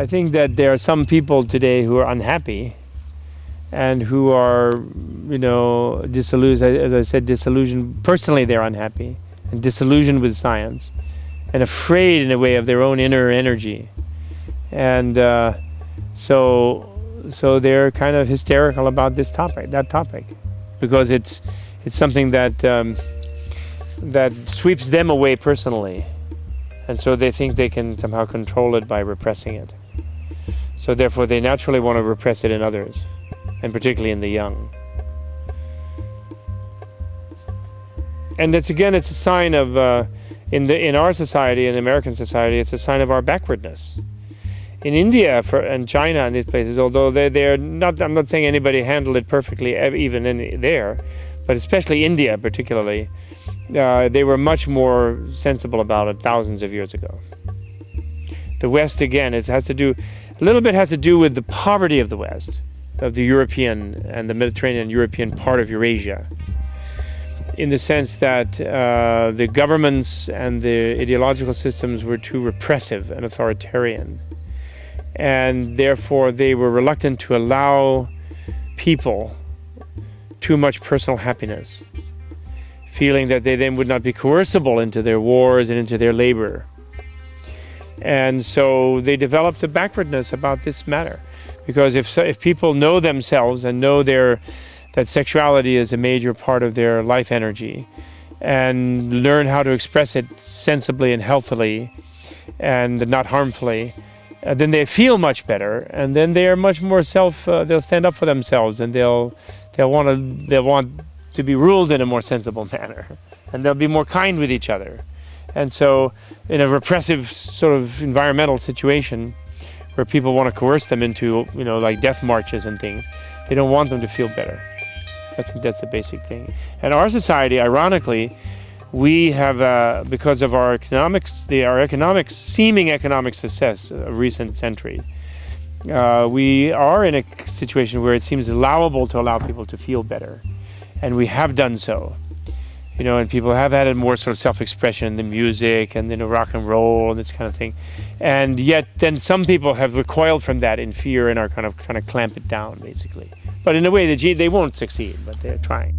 I think that there are some people today who are unhappy and who are, disillusioned. As I said, disillusioned. Personally, they're unhappy and disillusioned with science and afraid, in a way, of their own inner energy. And so they're kind of hysterical about that topic, because it's something that sweeps them away personally. And so they think they can somehow control it by repressing it. So therefore they naturally want to repress it in others, and particularly in the young. And it's a sign of, in our society, in American society, it's a sign of our backwardness. In India and China and these places, although they're not, I'm not saying anybody handled it perfectly even there, but especially India particularly, they were much more sensible about it thousands of years ago. The West, again, a little bit has to do with the poverty of the West, of the European and the Mediterranean European part of Eurasia, in the sense that the governments and the ideological systems were too repressive and authoritarian. And therefore they were reluctant to allow people too much personal happiness, feeling that they then would not be coercible into their wars and into their labor. And so they developed a backwardness about this matter, because if people know themselves and know that sexuality is a major part of their life energy, and learn how to express it sensibly and healthily and not harmfully, then they feel much better, and then they are much more they'll stand up for themselves, and they'll want to be ruled in a more sensible manner, and they'll be more kind with each other. And so in a repressive sort of environmental situation where people want to coerce them into, like death marches and things, they don't want them to feel better. I think that's the basic thing. And our society, ironically, we have, because of our seeming economic success of recent century, we are in a situation where it seems allowable to allow people to feel better. And we have done so. And people have added more sort of self-expression in the music and rock and roll and this kind of thing. And yet then some people have recoiled from that in fear and are kind of trying to clamp it down, basically. But in a way, they won't succeed, but they're trying.